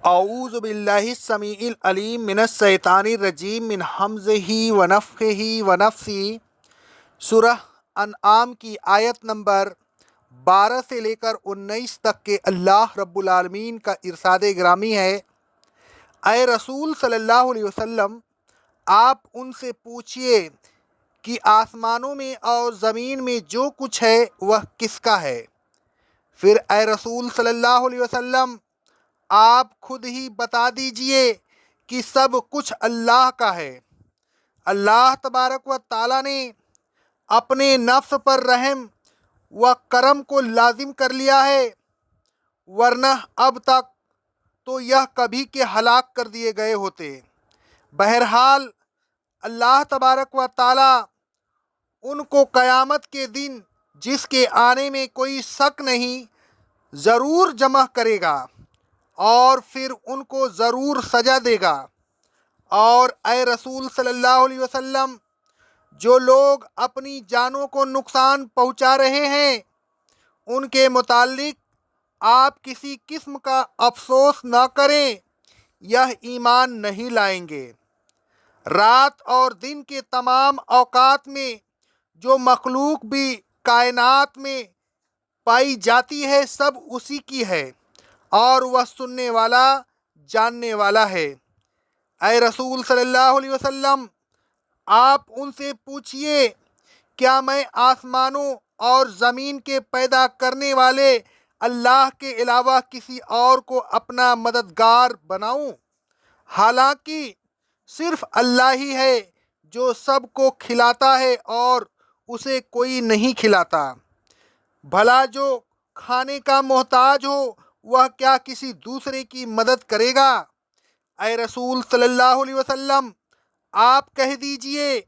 اعوذ باللہ السمیع العلیم من الشیطان الرجیم من حمزہ ونفخہ ونفثہ۔ سورہ انعام کی آیت نمبر 12 سے لے کر 19 تک کے اللہ رب العالمین کا ارشاد گرامی ہے، اے رسول صلی اللہ علیہ وسلم، آپ ان سے پوچھئے کہ آسمانوں میں اور زمین میں جو کچھ ہے وہ کس کا ہے؟ پھر اے رسول صلی اللہ علیہ وسلم، آپ خود ہی بتا دیجئے کہ سب کچھ اللہ کا ہے۔ اللہ تبارک و تعالیٰ نے اپنے نفس پر رحم و کرم کو لازم کر لیا ہے، ورنہ اب تک تو یہ کبھی کے ہلاک کر دیے گئے ہوتے۔ بہرحال اللہ تبارک و تعالیٰ ان کو قیامت کے دن، جس کے آنے میں کوئی شک نہیں، ضرور جمع کرے گا اور پھر ان کو ضرور سزا دے گا۔ اور اے رسول صلی اللہ علیہ وسلم، جو لوگ اپنی جانوں کو نقصان پہنچا رہے ہیں ان کے متعلق آپ کسی قسم کا افسوس نہ کریں، یہ ایمان نہیں لائیں گے۔ رات اور دن کے تمام اوقات میں جو مخلوق بھی کائنات میں پائی جاتی ہے سب اسی کی ہے، اور وہ سننے والا جاننے والا ہے۔ اے رسول صلی اللہ علیہ وسلم، آپ ان سے پوچھئے، کیا میں آسمانوں اور زمین کے پیدا کرنے والے اللہ کے علاوہ کسی اور کو اپنا مددگار بناؤں؟ حالانکہ صرف اللہ ہی ہے جو سب کو کھلاتا ہے اور اسے کوئی نہیں کھلاتا۔ بھلا جو کھانے کا محتاج ہو وہ کیا کسی دوسرے کی مدد کرے گا؟ اے رسول صلی اللہ علیہ وسلم، آپ کہہ دیجئے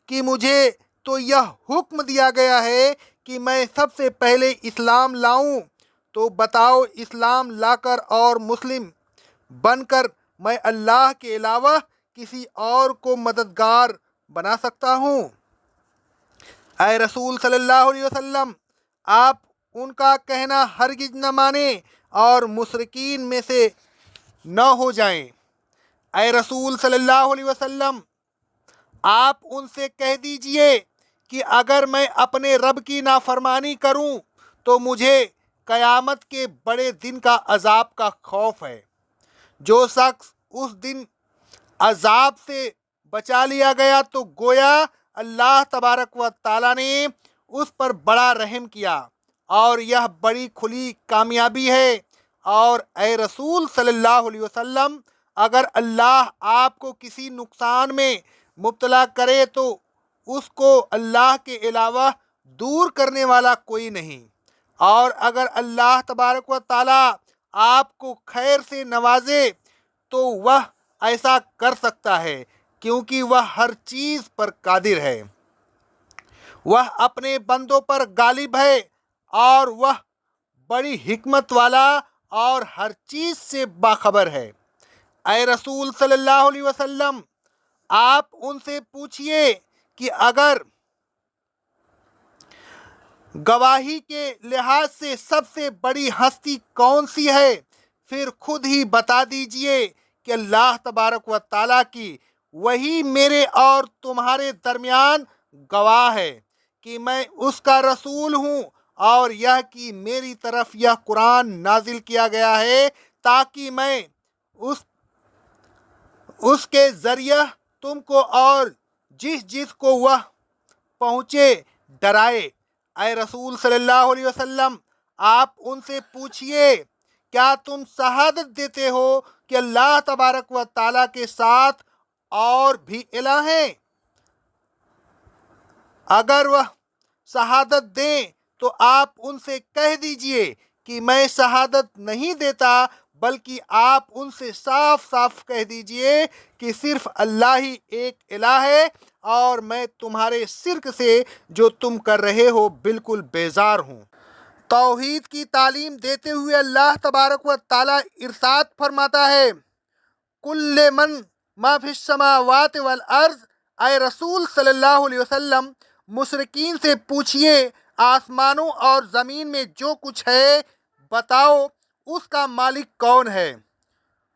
کہ مجھے تو یہ حکم دیا گیا ہے کہ میں سب سے پہلے اسلام لاؤں، تو بتاؤ اسلام لا کر اور مسلم بن کر میں اللہ کے علاوہ کسی اور کو مددگار بنا سکتا ہوں؟ اے رسول صلی اللہ علیہ وسلم، آپ ان کا کہنا ہرگز نہ مانیں اور مشرکین میں سے نہ ہو جائیں۔ اے رسول صلی اللہ علیہ وسلم، آپ ان سے کہہ دیجئے کہ اگر میں اپنے رب کی نافرمانی کروں تو مجھے قیامت کے بڑے دن کا عذاب کا خوف ہے۔ جو شخص اس دن عذاب سے بچا لیا گیا تو گویا اللہ تبارک و تعالیٰ نے اس پر بڑا رحم کیا، اور یہ بڑی کھلی کامیابی ہے۔ اور اے رسول صلی اللہ علیہ وسلم، اگر اللہ آپ کو کسی نقصان میں مبتلا کرے تو اس کو اللہ کے علاوہ دور کرنے والا کوئی نہیں، اور اگر اللہ تبارک و تعالیٰ آپ کو خیر سے نوازے تو وہ ایسا کر سکتا ہے، کیونکہ وہ ہر چیز پر قادر ہے۔ وہ اپنے بندوں پر غالب ہے اور وہ بڑی حکمت والا اور ہر چیز سے باخبر ہے۔ اے رسول صلی اللہ علیہ وسلم، آپ ان سے پوچھئے کہ اگر گواہی کے لحاظ سے سب سے بڑی ہستی کون سی ہے؟ پھر خود ہی بتا دیجئے کہ اللہ تبارک و تعالیٰ کی وہی میرے اور تمہارے درمیان گواہ ہے کہ میں اس کا رسول ہوں، اور یہ کہ میری طرف یہ قرآن نازل کیا گیا ہے تاکہ میں اس کے ذریعہ تم کو اور جس کو وہ پہنچے ڈرائے۔ اے رسول صلی اللہ علیہ وسلم، آپ ان سے پوچھئے، کیا تم شہادت دیتے ہو کہ اللہ تبارک و تعالیٰ کے ساتھ اور بھی الہ ہیں؟ اگر وہ شہادت دیں تو آپ ان سے کہہ دیجئے کہ میں شہادت نہیں دیتا، بلکہ آپ ان سے صاف صاف کہہ دیجئے کہ صرف اللہ ہی ایک الہ ہے، اور میں تمہارے شرک سے جو تم کر رہے ہو بالکل بیزار ہوں۔ توحید کی تعلیم دیتے ہوئے اللہ تبارک و تعالیٰ ارشاد فرماتا ہے، قُل لِّمَن مَا فِی السَّمَاوَاتِ وَالْأَرْضِ۔ اے رسول صلی اللہ علیہ وسلم، مشرکین سے پوچھئے، آسمانوں اور زمین میں جو کچھ ہے بتاؤ اس کا مالک کون ہے؟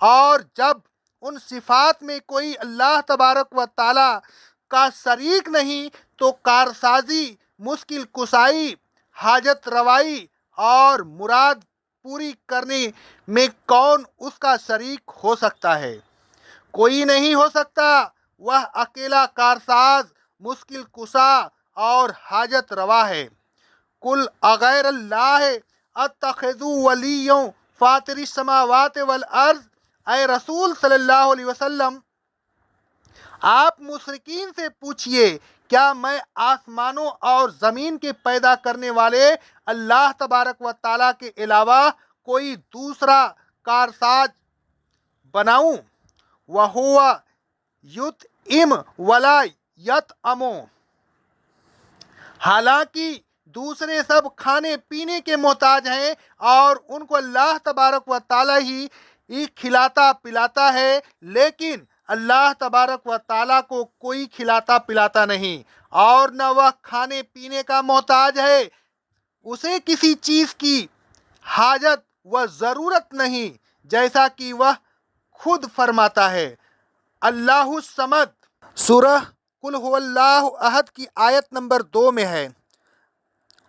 اور جب ان صفات میں کوئی اللہ تبارک و تعالی کا شریک نہیں تو کارسازی، مشکل کشائی، حاجت روائی اور مراد پوری کرنے میں کون اس کا شریک ہو سکتا ہے؟ کوئی نہیں ہو سکتا۔ وہ اکیلا کارساز، مشکل کشا اور حاجت روا ہے۔ کل اغیر اللہ اتخذ ولیوں فاطر السماوات والارض، اے رسول صلی اللہ علیہ وسلم آپ مشرکین سے پوچھئے، کیا میں آسمانوں اور زمین کے پیدا کرنے والے اللہ تبارک و تعالیٰ کے علاوہ کوئی دوسرا کارساز بناؤں؟ وَهُوَ يُطْعِمُ وَلَا يَطْعَمُ، حالانکہ دوسرے سب کھانے پینے کے محتاج ہیں اور ان کو اللہ تبارک و تعالیٰ ہی کھلاتا پلاتا ہے، لیکن اللہ تبارک و تعالیٰ کو کوئی کھلاتا پلاتا نہیں اور نہ وہ کھانے پینے کا محتاج ہے۔ اسے کسی چیز کی حاجت و ضرورت نہیں، جیسا کہ وہ خود فرماتا ہے۔ اللہ الصمد سورہ قل هو اللہ احد کی آیت نمبر 2 میں ہے،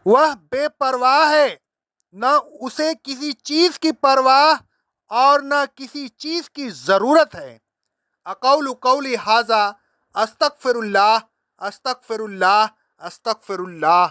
وہ بے پرواہ ہے، نہ اسے کسی چیز کی پرواہ اور نہ کسی چیز کی ضرورت ہے۔ اقول قولی ھذا استغفر اللہ استغفر اللہ استغفر اللہ۔